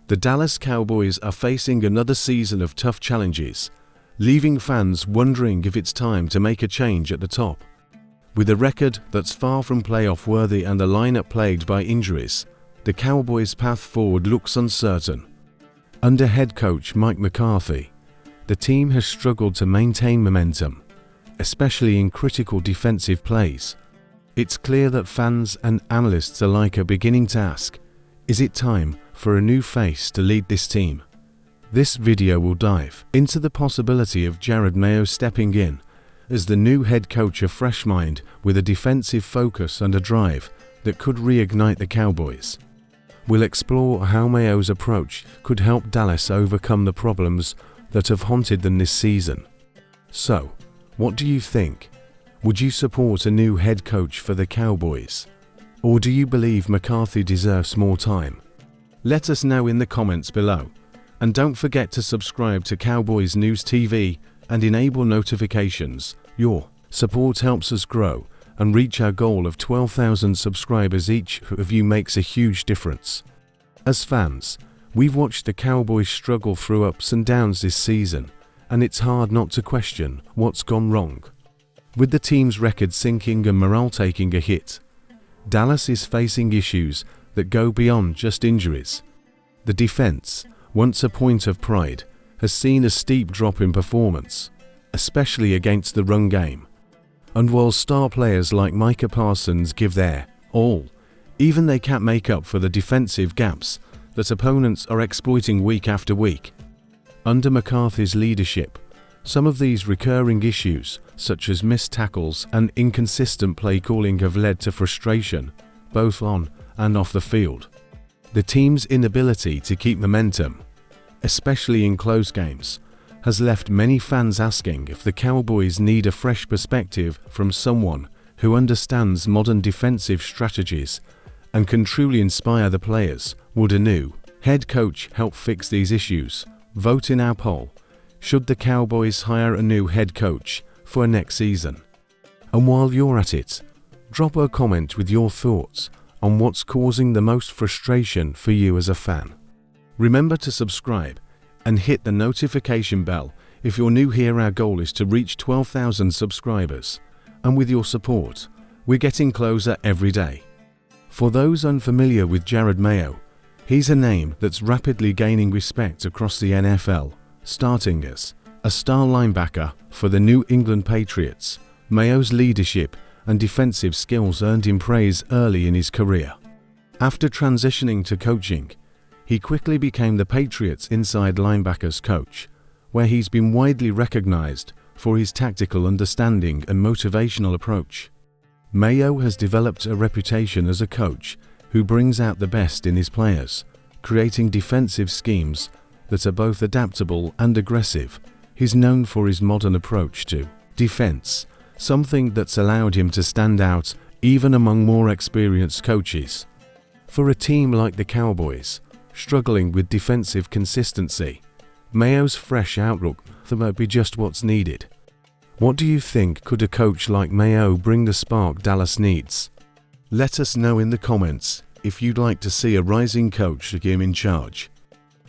The Dallas Cowboys are facing another season of tough challenges, leaving fans wondering if it's time to make a change at the top. With a record that's far from playoff worthy and a lineup plagued by injuries, the Cowboys' path forward looks uncertain. Under head coach Mike McCarthy, the team has struggled to maintain momentum, especially in critical defensive plays. It's clear that fans and analysts alike are beginning to ask, is it time for a new face to lead this team? This video will dive into the possibility of Jerod Mayo stepping in as the new head coach, a fresh mind with a defensive focus and a drive that could reignite the Cowboys. We'll explore how Mayo's approach could help Dallas overcome the problems that have haunted them this season. So, what do you think? Would you support a new head coach for the Cowboys? Or do you believe McCarthy deserves more time? Let us know in the comments below. And don't forget to subscribe to Cowboys News TV and enable notifications. Your support helps us grow and reach our goal of 12,000 subscribers. Each of you makes a huge difference. As fans, we've watched the Cowboys struggle through ups and downs this season, and it's hard not to question what's gone wrong. With the team's record sinking and morale taking a hit, Dallas is facing issues that go beyond just injuries. The defense, once a point of pride, has seen a steep drop in performance, especially against the run game. And while star players like Micah Parsons give their all, even they can't make up for the defensive gaps that opponents are exploiting week after week. Under McCarthy's leadership, some of these recurring issues, such as missed tackles and inconsistent play calling, have led to frustration, both on and off the field. The team's inability to keep momentum, especially in close games, has left many fans asking if the Cowboys need a fresh perspective from someone who understands modern defensive strategies and can truly inspire the players. Would a new head coach help fix these issues? Vote in our poll. Should the Cowboys hire a new head coach for next season? And while you're at it, drop a comment with your thoughts on what's causing the most frustration for you as a fan. Remember to subscribe and hit the notification bell if you're new here. Our goal is to reach 12,000 subscribers, and with your support, we're getting closer every day. For those unfamiliar with Jerod Mayo, he's a name that's rapidly gaining respect across the NFL, starting as a star linebacker for the New England Patriots. Mayo's leadership and defensive skills earned him praise early in his career. After transitioning to coaching, he quickly became the Patriots' inside linebackers coach, where he's been widely recognized for his tactical understanding and motivational approach. Mayo has developed a reputation as a coach who brings out the best in his players, creating defensive schemes that are both adaptable and aggressive. He's known for his modern approach to defense, something that's allowed him to stand out even among more experienced coaches. For a team like the Cowboys, struggling with defensive consistency, Mayo's fresh outlook might be just what's needed. What do you think? Could a coach like Mayo bring the spark Dallas needs? Let us know in the comments if you'd like to see a rising coach in charge.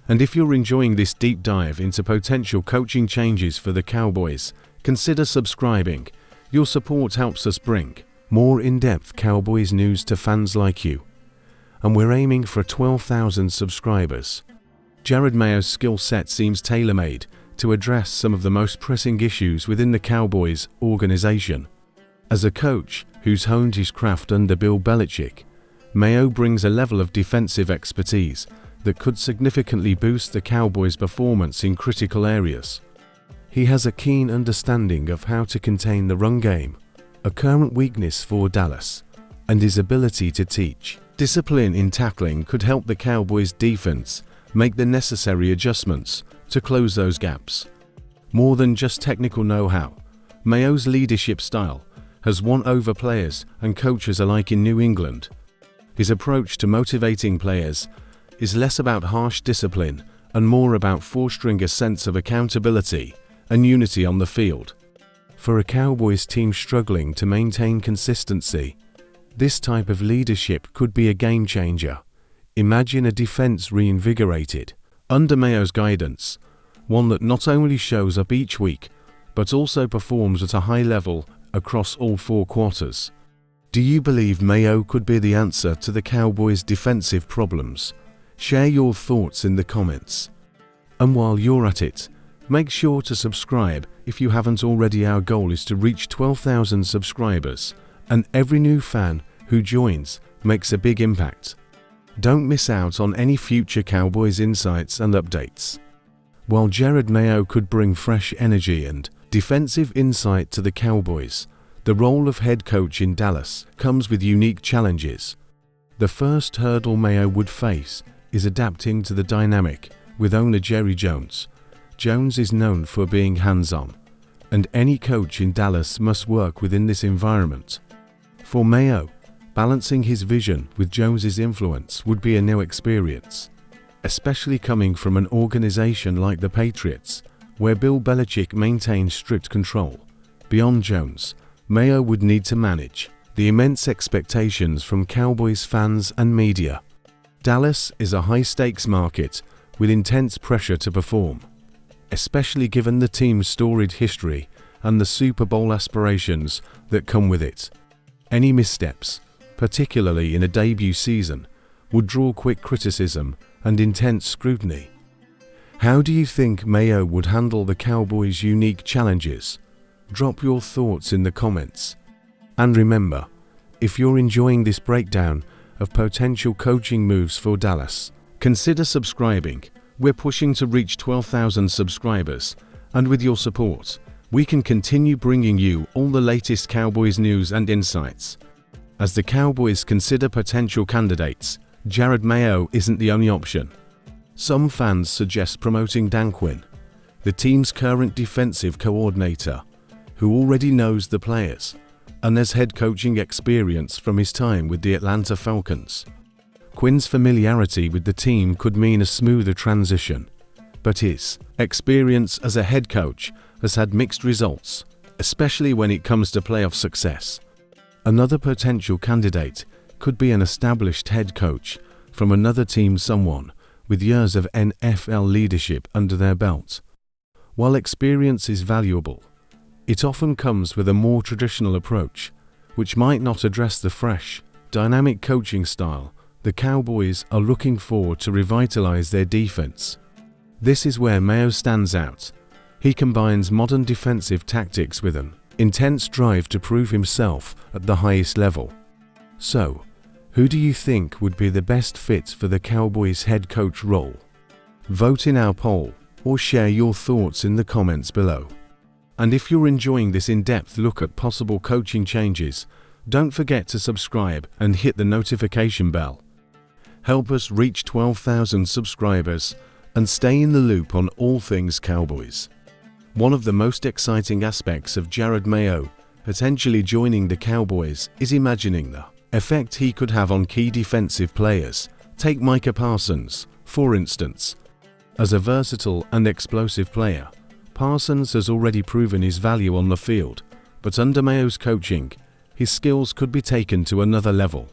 And if you're enjoying this deep dive into potential coaching changes for the Cowboys, consider subscribing. Your support helps us bring more in-depth Cowboys news to fans like you. And we're aiming for 12,000 subscribers. Jerod Mayo's skill set seems tailor-made to address some of the most pressing issues within the Cowboys organization. As a coach who's honed his craft under Bill Belichick, Mayo brings a level of defensive expertise that could significantly boost the Cowboys' performance in critical areas. He has a keen understanding of how to contain the run game, a current weakness for Dallas, and his ability to teach discipline in tackling could help the Cowboys' defense make the necessary adjustments to close those gaps. More than just technical know-how, Mayo's leadership style has won over players and coaches alike in New England. His approach to motivating players is less about harsh discipline and more about fostering a sense of accountability and unity on the field. For a Cowboys team struggling to maintain consistency, this type of leadership could be a game changer. Imagine a defense reinvigorated under Mayo's guidance, one that not only shows up each week, but also performs at a high level across all 4 quarters. Do you believe Mayo could be the answer to the Cowboys' defensive problems? Share your thoughts in the comments. And while you're at it, make sure to subscribe if you haven't already. Our goal is to reach 12,000 subscribers, and every new fan who joins makes a big impact. Don't miss out on any future Cowboys insights and updates. While Jerod Mayo could bring fresh energy and defensive insight to the Cowboys, the role of head coach in Dallas comes with unique challenges. The first hurdle Mayo would face is adapting to the dynamic with owner Jerry Jones. Jones is known for being hands-on, and any coach in Dallas must work within this environment. For Mayo, balancing his vision with Jones's influence would be a new experience, especially coming from an organization like the Patriots, where Bill Belichick maintains strict control. Beyond Jones, Mayo would need to manage the immense expectations from Cowboys fans and media. Dallas is a high-stakes market with intense pressure to perform, especially given the team's storied history and the Super Bowl aspirations that come with it. Any missteps, particularly in a debut season, would draw quick criticism and intense scrutiny. How do you think Mayo would handle the Cowboys' unique challenges? Drop your thoughts in the comments. And remember, if you're enjoying this breakdown of potential coaching moves for Dallas, consider subscribing. We're pushing to reach 12,000 subscribers, and with your support, we can continue bringing you all the latest Cowboys news and insights. As the Cowboys consider potential candidates, Jerod Mayo isn't the only option. Some fans suggest promoting Dan Quinn, the team's current defensive coordinator, who already knows the players and has head coaching experience from his time with the Atlanta Falcons. Quinn's familiarity with the team could mean a smoother transition, but his experience as a head coach has had mixed results, especially when it comes to playoff success. Another potential candidate could be an established head coach from another team, someone with years of NFL leadership under their belt. While experience is valuable, it often comes with a more traditional approach, which might not address the fresh, dynamic coaching style the Cowboys are looking for to revitalize their defense. This is where Mayo stands out. He combines modern defensive tactics with an intense drive to prove himself at the highest level. So, who do you think would be the best fit for the Cowboys head coach role? Vote in our poll or share your thoughts in the comments below. And if you're enjoying this in-depth look at possible coaching changes, don't forget to subscribe and hit the notification bell. Help us reach 12,000 subscribers and stay in the loop on all things Cowboys. One of the most exciting aspects of Jerod Mayo potentially joining the Cowboys is imagining the effect he could have on key defensive players. Take Micah Parsons, for instance. As a versatile and explosive player, Parsons has already proven his value on the field, but under Mayo's coaching, his skills could be taken to another level.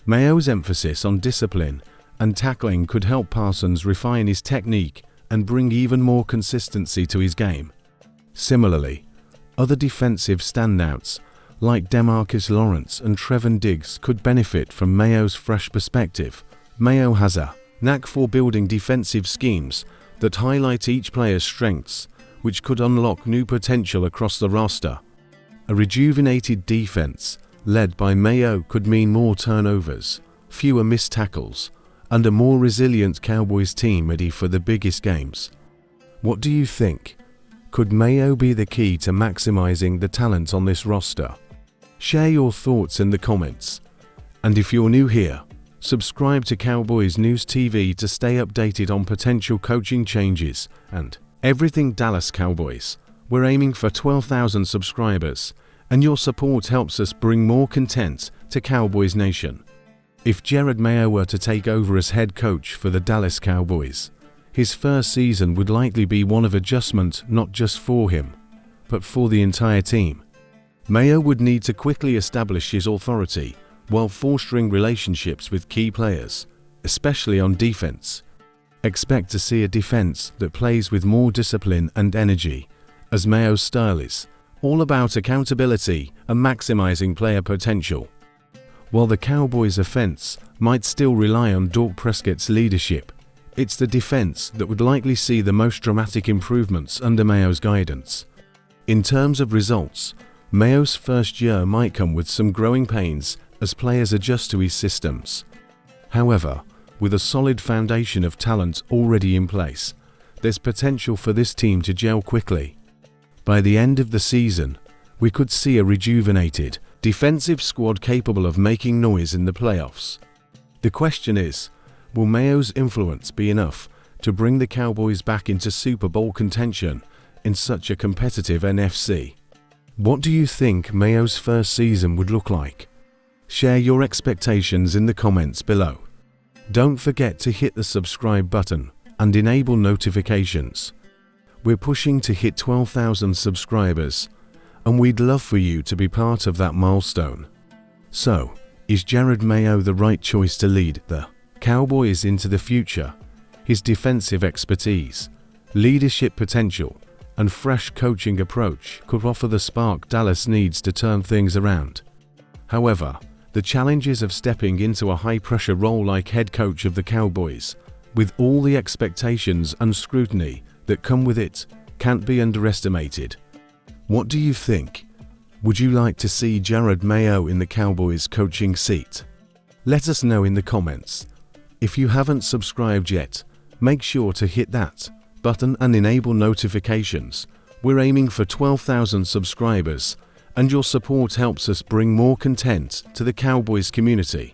Mayo's emphasis on discipline and tackling could help Parsons refine his technique and bring even more consistency to his game. Similarly, other defensive standouts like DeMarcus Lawrence and Trevon Diggs could benefit from Mayo's fresh perspective. Mayo has a knack for building defensive schemes that highlight each player's strengths, which could unlock new potential across the roster. A rejuvenated defense led by Mayo could mean more turnovers, fewer missed tackles, and a more resilient Cowboys team ready for the biggest games. What do you think? Could Mayo be the key to maximizing the talent on this roster? Share your thoughts in the comments. And if you're new here, subscribe to Cowboys News TV to stay updated on potential coaching changes and everything Dallas Cowboys. We're aiming for 12,000 subscribers, and your support helps us bring more content to Cowboys Nation. If Jerod Mayo were to take over as head coach for the Dallas Cowboys, his first season would likely be one of adjustment, not just for him, but for the entire team. Mayo would need to quickly establish his authority while fostering relationships with key players, especially on defense. Expect to see a defense that plays with more discipline and energy, as Mayo's style is all about accountability and maximizing player potential. While the Cowboys' offense might still rely on Dak Prescott's leadership, it's the defense that would likely see the most dramatic improvements under Mayo's guidance. In terms of results, Mayo's first year might come with some growing pains as players adjust to his systems. However, with a solid foundation of talent already in place, there's potential for this team to gel quickly. By the end of the season, we could see a rejuvenated, defensive squad capable of making noise in the playoffs. The question is, will Mayo's influence be enough to bring the Cowboys back into Super Bowl contention in such a competitive NFC? What do you think Mayo's first season would look like? Share your expectations in the comments below. Don't forget to hit the subscribe button and enable notifications. We're pushing to hit 12,000 subscribers, and we'd love for you to be part of that milestone. So, is Jerod Mayo the right choice to lead the Cowboys into the future? His defensive expertise, leadership potential, and fresh coaching approach could offer the spark Dallas needs to turn things around. However, the challenges of stepping into a high-pressure role like head coach of the Cowboys, with all the expectations and scrutiny that come with it, can't be underestimated. What do you think? Would you like to see Jerod Mayo in the Cowboys coaching seat? Let us know in the comments. If you haven't subscribed yet, make sure to hit that button and enable notifications. We're aiming for 12,000 subscribers, and your support helps us bring more content to the Cowboys community.